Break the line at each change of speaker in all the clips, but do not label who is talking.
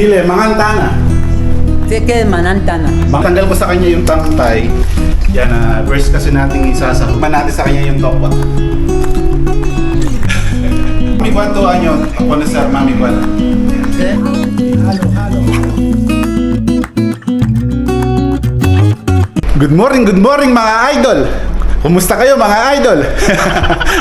Dile, mangantana.
Seke manantana.
Matanggal ko sa kanya yung tangtay. Yan na, verse kasi natin isasahog. Natin sa kanya yung tokwa. Mami, kwanto anyo? Ako na sir, mami, kwanto. Good morning mga idol! Kumusta kayo mga idol?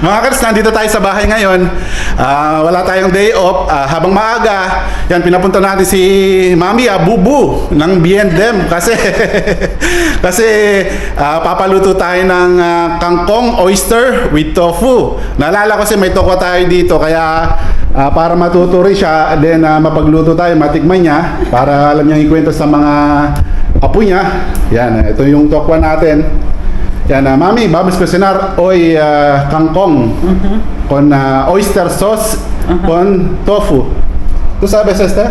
Mga kars, nandito tayo sa bahay ngayon. Wala tayong day off. Habang maaga, yan, pinapunta natin si Mami Abubu ng B&M kasi kasi papaluto tayo ng kangkong oyster with tofu. Naalala ko kasi may tokwa tayo dito kaya para matuto rin siya, then mapagluto tayo, matikman niya para alam niya ikwento sa mga apo niya. Yan, ito yung tokwa natin. Yan, mami, vamos a cocinar hoy kangkong con oyster sauce con tofu. ¿Tú sabes este?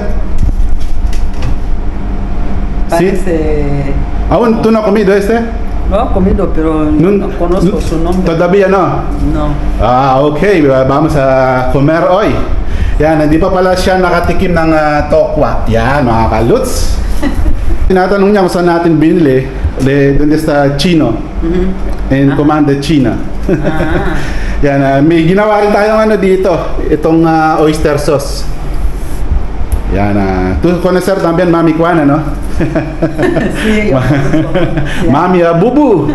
Parece...
¿Aún tú no has comido este?
Lo he comido, pero no conozco su nombre.
Todavía no?
No.
Okay, vamos a comer hoy. Yan, hindi pa pala siya nakatikim ng tokwa. Yan, mga kaluts. Tinatanong niya kung saan natin binili. Doon sa Chino. And Commander China. Yan, may ginawa rin tayong ano dito. Itong oyster sauce. Yan, tu conocer también Mami Kwana, no?
Sí,
Mami Abubu.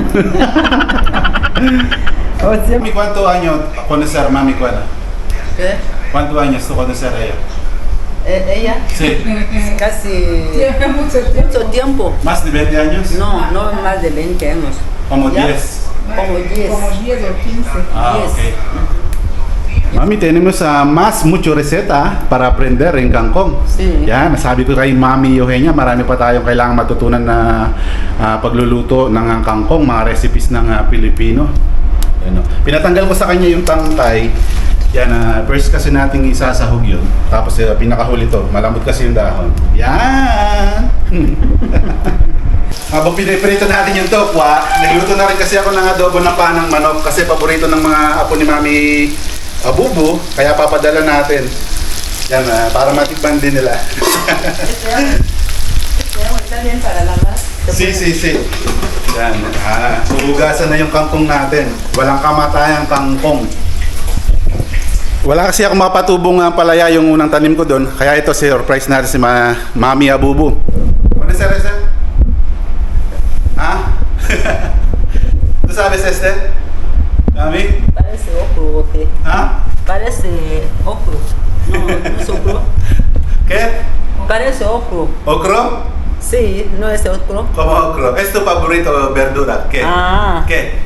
O sea,
Mami, ¿cuánto años conocer Mami Kwana?
¿qué?
¿Cuántos años tú conocer a ella?
¿Ella?
Sí.
Casi
Tiene mucho
mucho tiempo.
¿Más de 20 años?
No, no más de 20 años.
Como
¿Ya?
10.
Como 10.
Como 10 o 15.
Ah,
10.
okay. Mami, tenemos mucho receta para aprender en Kangkong.
Sí.
Yan, nasabi ko kay Mami Eugenia, marami pa tayong kailangang matutunan na pagluluto ng kangkong, mga recipes ng Pilipino. Yan, pinatanggal ko sa kanya yung tangtay. Yan, first kasi nating isasahog yun. Tapos pinakahuli to, malambot kasi yung dahon. Yan! Habang piniprito natin yung tokwa, nagluto na rin kasi ako ng adobo ng panang manok kasi paborito ng mga apo ni Mami Abubu, kaya papadala natin. Yan, para matikman din nila.
¿Está bien para lavar?
Si. Yan, huhugasan na yung kangkong natin. Walang kamatayang kangkong. Wala kasi ako mapatubong palaya yung unang tanim ko doon, kaya ito surprise natin si Mami Abubu. Ano sa resa? Ha? ¿Tú sabes este? Mami?
Parece ocro, ¿qué?
¿Ha?
Parece ocro. No, no es ocro.
¿Qué?
Parece ocro.
¿Okro?
Sí, no es ocro.
Como okro. ¿Es tu favorito verdura? ¿Qué?
Ah.
¿Qué?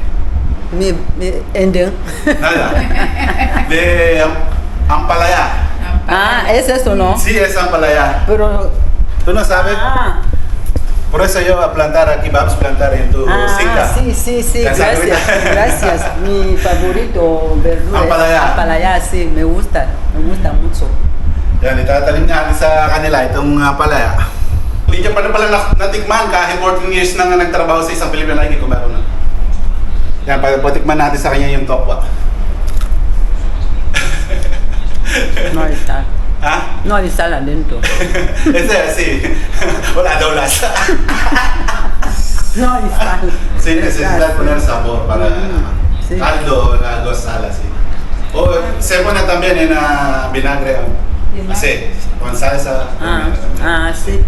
Mi ending.
Nada. De ampalaya.
Ah, es eso, ¿no?
Sí, es ampalaya.
Pero...
¿Tú no sabes?
Ah,
Por eso yo a plantar aquí, vamos a plantar en tu finca.
sí,
Casa
gracias,
ahorita.
gracias. Mi favorito verdura
Ampalaya.
es ampalaya, sí, me gusta mucho.
Yan, itatalim natin sa kanila itong palaya. Hindi niya pa na pala natikman kahit 14 years na nga nagtrabaho sa isang Pilipino, lagi ko meron na. Yan, patikman natin sa kanya yung tokwa.
No está.
Ha?
No está adentro.
Ese, sí. Wala daw lasa.
No está.
Sí, necesitas poner sabor para
Sí.
caldo, algo sal así. O se pone también en vinagre. Así, con salsa.
Sí.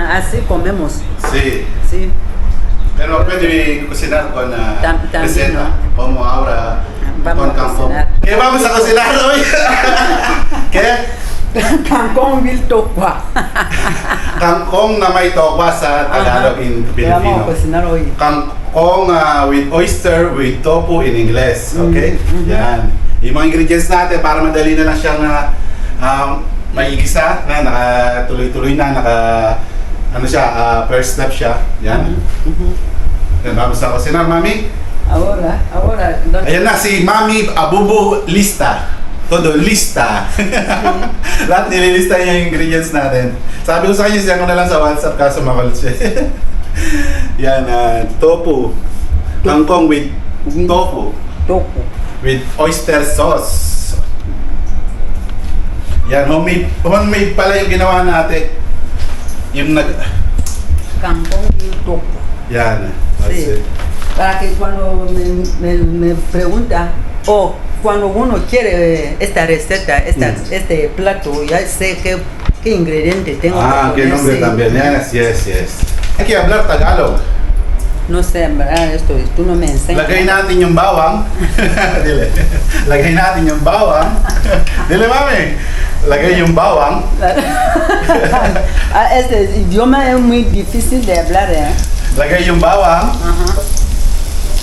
Así comemos.
Sí.
Sí.
Pero puede cocinar con
También,
receta,
¿no?
como ahora
Vamos
con
a
kangkong.
cocinar.
¿Qué vamos a cocinar hoy? ¿Qué?
Kangkong vil tokwa.
Kangkong na may tokwa sa Tagalog in
Vamos a
Filipino.
cocinar hoy.
Kangkong with oyster with tofu in English. Okay? Yan. Yung mga ingredients natin para madali na lang siyang maigisa na nakatuloy-tuloy na, ano siya, first step siya. Yan. Yan, vamos a cocinar, Mami.
Ahora.
Ayan na, si Mami Abubu lista. Todo lista. Lahat nililista niya yung ingredients natin. Sabi ko sa kanya, siya ko na lang sa WhatsApp kaso makulit siya. Yan, tofu. Kangkong with tofu.
Tofu.
With oyster sauce. Yan, homemade pala yung ginawa natin. yung
Kangkong vil tokwa.
yan.
Sí. Para que cuando me pregunta, o cuando uno quiere esta receta, este plato, ya sé qué ingrediente tengo
Ah,
que
qué
poner,
nombre
sí.
también. Yes. Hay que hablar Tagalog.
No sé, en verdad, esto tú no me enseñas.
Lagay natin yung bawang. Dile. Lagay natin yung bawang. Dile, mami. Lagay yung bawang.
Este idioma es muy difícil de hablar, ¿eh?
Lagay yung bawang.
Ajá.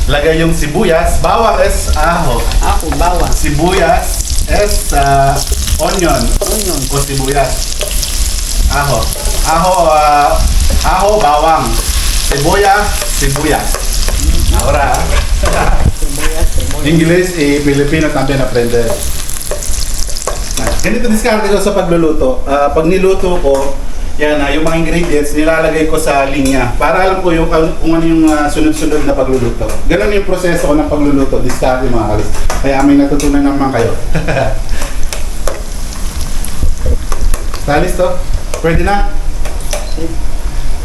Lagay yung sibuyas. Bawang is ajo.
Ajo, bawang,
Sibuyas es onion
onion.
o sibuyas. Ajo. Ajo, bawang. Sibuyas. Ahora,
Cebolla.
English y Filipino también aprender. Ganito diskarte ko sa pagluluto. Pag niluto ko, yan yung mga ingredients nilalagay ko sa linya para alam ko yung kung ano yung sunod-sunod na pagluluto. Ganun yung proseso ko ng pagluluto, diskarte mga kalis. Kaya may natutunan naman kayo. ¿Está listo? Pwede na?
Sí.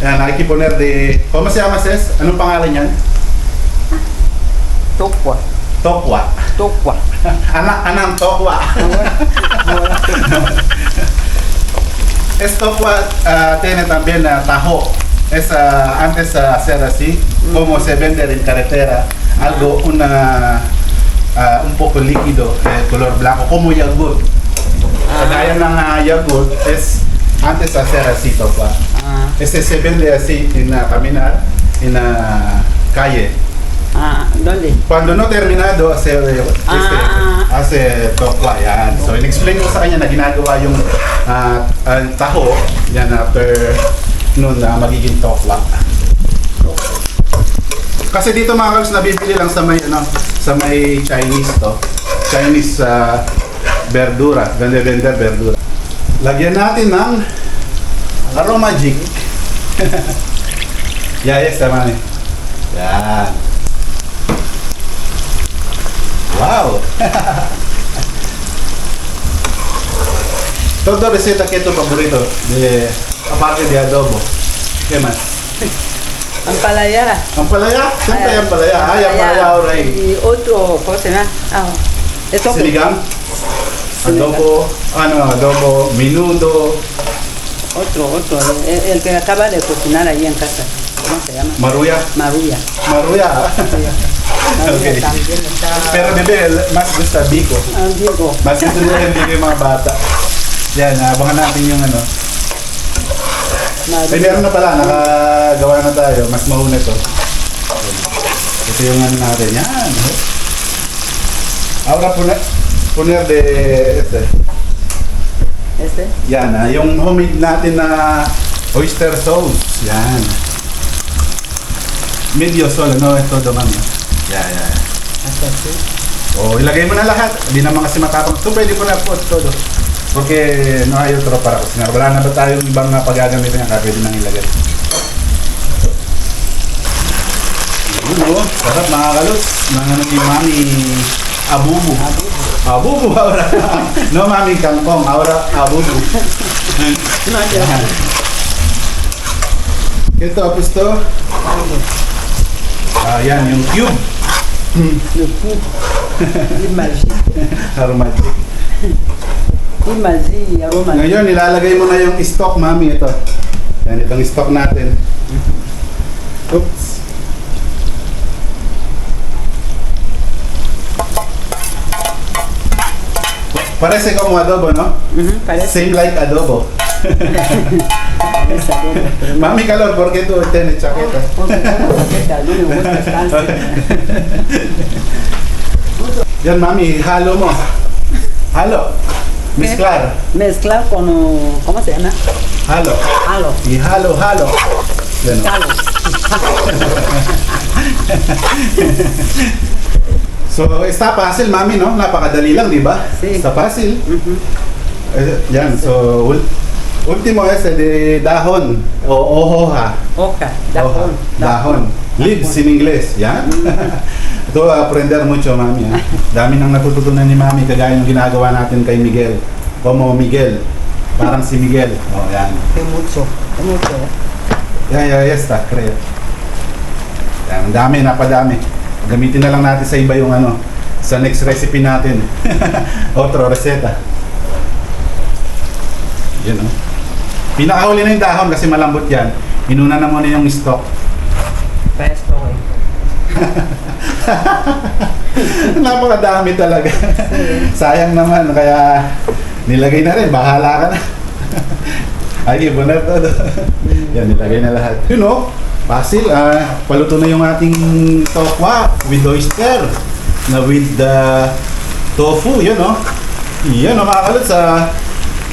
Yan, hay que poner de... ¿Cómo se llama, Ces? Anong pangalan yan?
Tokwa.
Tokwa.
Tokwa.
Anang tokwa. Es tokwa tiene también tajo. Es antes hacer así, como se vende en carretera, algo un poco líquido, color blanco, como yogurt. Kagaya ng yogurt es antes hacer así tokwa. Este se vende así en caminar en la calle.
¿Dónde?
Cuando no terminado hace tokwa yan. So in-explain ko sa kanya na ginagawa yung taho yan after noon na magiging tokwa. Kasi dito mga kags nabibili lang sa may Chinese to. Chinese verdura, vender verdura. Lagyan natin ng aroma jig. Yes, tama ni. Yan. Wow! Todo receta que tu favorito aparte de adobo. ¿Qué más?
Ampalaya.
Ampalaya? Siempre ampalaya. Ampalaya ahora ahí.
Y otro, ¿cómo se llama? Esto
Sinigang? Adobo, adobo, menudo,
otro, el que acaba de cocinar ahí en casa. ¿Cómo se llama?
maruya.
Maruya.
Maruya.
Maruya
Okay.
también está.
Pero bebe, mas gusta biko.
Digo.
Mas gusto nila yung biko yung mga bata. Yan, abangan natin yung ano. Ay, meron na pala, nakagawa na tayo. Mas mauna to. Ito yung ano natin. Yan. Ahora poner de
Este.
yan, yung homemade natin na oyster sauce. Yan. Medio solo, no? Es todo, mami. Yan.
Hasta así.
O ilagay mo na lahat. Hindi naman kasi matapang. Ito pwede mo na po todo. Porque no hay otro para cocinar. Wala na ba tayong ibang pag-gagamitin kaya pwede nang ilagay. Yun o. Sarap mga kalos. Mga ni Mami Abubu. Abubu ahora. No Mami Kangkong. Ahora Abubu.
No, ya.
Ito tapos to. Yan yung cube.
Le coup. Il magie.
Aromatic.
Il magie, aroma.
Ngayon, nilalagay mo na yung stock, Mami. Ito. Yan, itong stock natin. Oops. Parece como adobo, ¿no?
Parece.
Same like adobo.
Parece adobo, pero no.
Mami, calor, ¿por qué tú tienes chaqueta?
Porque tengo chaqueta, no me gusta estar así.
Yan, Mami, halo mo. Halo. Mezclar.
Mezclar con, ¿cómo se llama?
Halo.
Halo.
Y halo. Yan.
Halo.
So, está fácil, Mami, no? Napakadali lang, di ba?
Sí.
Está fácil. Yan, so, último es el de dahon o hoja.
Hoja. Dahon.
Dahon. Leaves in English. Yan. Ito, aprender mucho, Mami. Dami nang natututunan ni Mami kagaya ng ginagawa natin kay Miguel. Como Miguel. Parang si Miguel. Oh, yan.
Es mucho. Es mucho.
Ya está, creo. Yan, ang dami, napadami. Gamitin na lang natin sa iba yung ano, sa next recipe natin. Otro reseta. Yan oh. Pinakauli na yung dahon kasi malambot yan. Inuna na muna yung stock.
Para esto, güey.
Napakadami talaga. Sayang naman, kaya nilagay na rin, bahala ka na. Ay, ibo na todo. Yan, nilagay na lahat. You know, Basil, paluto na yung ating tokwa with oyster na with the tofu, yun no? Yan no, mga kalot,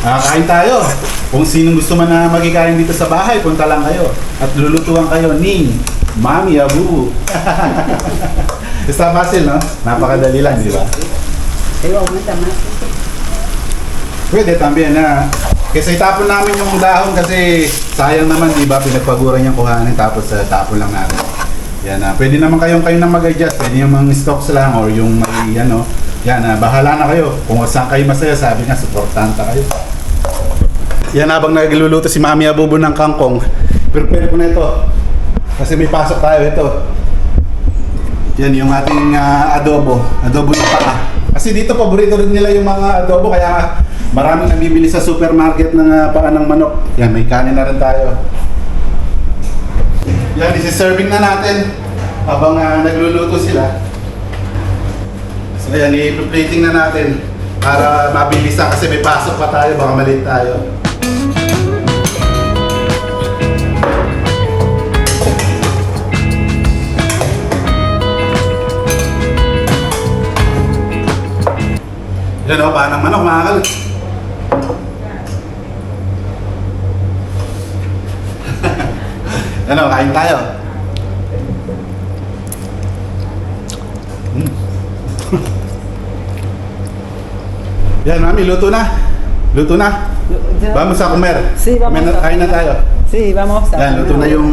kain tayo. Kung sino gusto man na magkikain dito sa bahay, punta lang kayo. At lulutuan kayo ni Mami Abu. Está fácil, no? Napakadali lang, di ba?
Pero aumenta más.
Pwede también na kasi itapon namin yung dahon kasi sayang naman, di ba? Pinagpaguran niyang kuhanin tapos tapon lang natin. Yan na. Pwede naman kayo na mag-adjust. Pwede yung mga stocks lang or yung may ano. Yan na. Bahala na kayo. Kung saan kayo masaya, sabi nga, supportanta kayo. Yan, habang nagluluto si Mami Abubo ng kangkong, prepare ko na ito. Kasi may pasok tayo ito. Yan yung ating adobo. Adobo ng paa. Kasi dito paborito rin nila yung mga adobo kaya maraming nabibili sa supermarket ng paa ng manok. Yan, may kanin na rin tayo. Yan, isi-serving na natin habang nagluluto sila. So yan, i-plating na natin para mabilisan kasi may pasok pa tayo, baka maliit tayo. Yan o, paa ng manok, mga kalit. Ano, kain tayo. Yan, Mami, luto na. Luto na. Vamos a comer.
Sí, vamos a
Kain na tayo.
Sí, vamos a
Yan, luto na
comer.
yung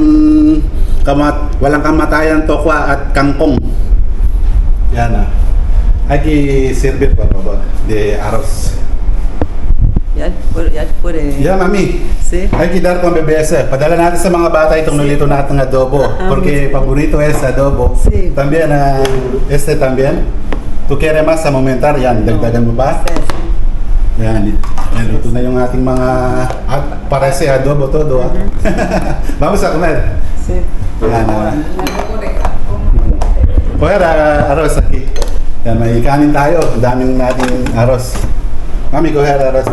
walang kamatayan tokwa at kangkong. Yan na. Hay que servir, por favor, de arroz.
Ya puede.
Ya, Mami.
Sí.
Hay que dar con bebés. Padala natin sa mga bata itong nilito natin adobo. Porque favorito es adobo.
Sí.
También, este también. ¿Tú quieres más aumentar? Yan, dagdagan mo ba?
Sí, sí.
Yan, yan, luto na yung ating mga, parece adobo todo. Vamos a comer.
Sí.
Yan, Coger arroz aquí. Yan, may kanin tayo. Ang daming nating arroz. Mami, coger arroz.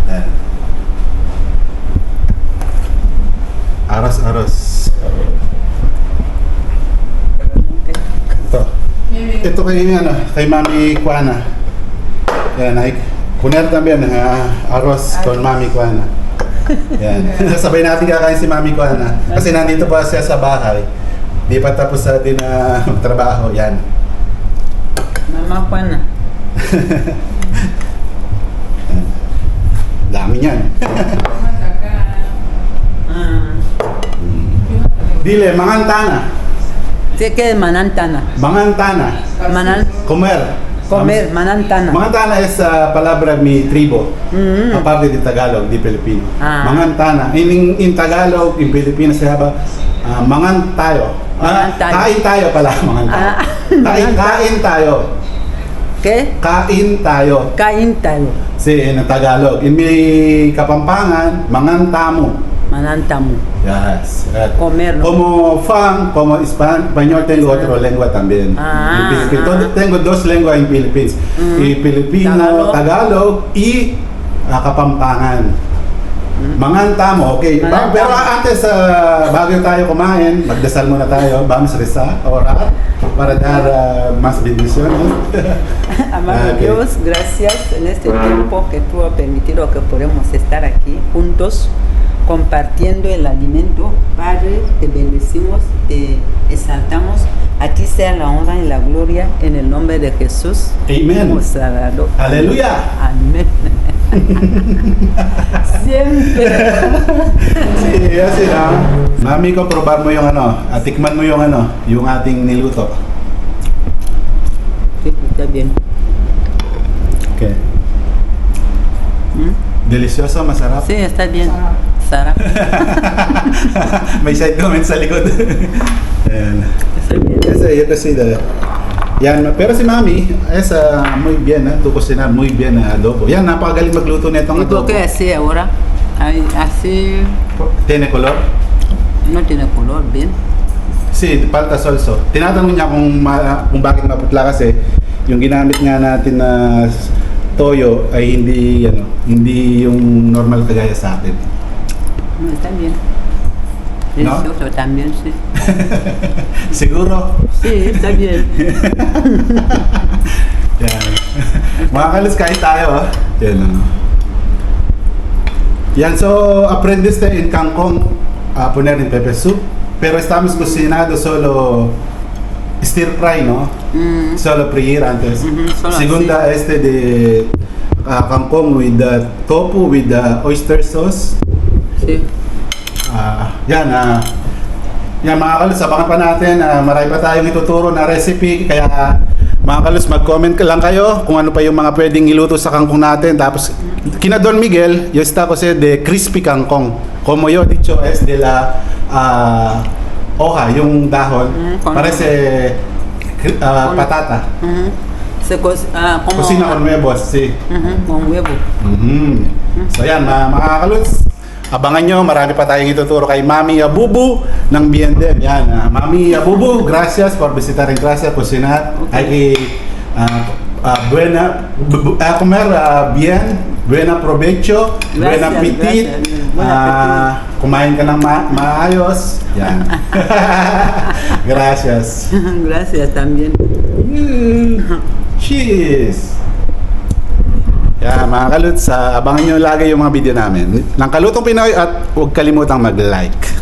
Yan. Arroz. Ito kay Mami Juana. Yan, ay poner también arroz con Mami Juana. Yan. Sabay natin kakain si Mami Juana. Kasi nandito pa siya sa bahay. Di pa tapos sa din na magtrabaho. Yan.
Mamá Juana.
Dami niyan. Dile, mangantana.
Sí, que es manantana.
Mangantana. Comer.
Manantana.
Mangantana es palabra mi tribo. Aparte de Tagalog, di Filipino. Mangantana. In Tagalog, in Filipino se llama mangantayo. Kain tayo pala, mangantayo. Kain tayo.
¿Qué?
Kain tayo.
Kain tayo.
Sí, en Tagalog. In mi Kapampangan, mangantamo.
Manantamo.
Yes.
Comer, ¿no?
Como fan, como español, tengo otra lengua también. En Philippines. Tengo dos lenguas en Philippines. Y Filipino, Tagalog y Kapampangan. Mangantamo, okay.
Mangantamo.
Pero antes, bago tayo kumain, magdasal muna tayo. Vamos a rezar, orar, para dar más bendiciones.
Amado
Okay.
Dios, gracias en este tiempo que tú has permitido que podamos estar aquí juntos compartiendo el alimento. Padre, te bendecimos, te exaltamos. A ti sea la honra y la gloria en el nombre de Jesús.
Amen.
Hemos dado.
Aleluya.
Amén. Siempre.
Sí, así lang. Mami ko, probar mo yung tikman mo yung ating niluto.
Sí, está bien.
Okay. Delicioso, masarap.
Sí, está bien. Sara.
May side comment sa likod. Ayan.
Está bien.
Kasi yan, pero si Mami es muy bien, tu cocinar muy bien adobo. Yan, napakagaling magluto nitong
¿Y por
adobo.
qué así ahora? Ay, así
Tiene color?
no tiene color, bien.
Si, paltas also. Tinatanong niya kung bakit maputla kasi yung ginamit nga natin na toyo ay hindi yung normal kagaya sa atin.
No, está bien.
¿No?
Delicioso también, sí.
Siguro.
Sí, está bien.
Yan. Mga kalos, kain tayo. Yan. Yan, so aprendiz en kangkong poner en pepe soup. Pero estamos cocinando solo stir fry, ¿no?
Mm,
Solo freír antes.
solo
Segunda, de kangkong with the tofu with the oyster sauce.
sí.
Yan, yan mga kalos, abangan pa natin. Marami pa tayong ituturo na recipe. Kaya mga kalos, mag-comment lang kayo kung ano pa yung mga pwedeng iluto sa kangkong natin. Tapos, kina Don Miguel, yo está kasi de crispy kangkong. Como yo dicho es de la hoja, yung dahon.
con-
Parece patata.
Ujú. Como
Cocina con huevos, sí.
Ujú, con huevo.
So yan, mga kalots, abangan nyo, marami pa tayong ituturo kay Mami Abubu ng Biendem. Yan, Mami Abubu, gracias por visitar en clase, cocinar. Hay que comer bien, buena provecho, buen
Gracias,
appetit.
gracias. Buen appetit.
Kumain ka ng maayos. Yan. Gracias.
Gracias también.
Cheers! Yeah, mga kaluts, abangan nyo lagi yung mga video namin ng Kalutong Pinoy at huwag kalimutang mag-like.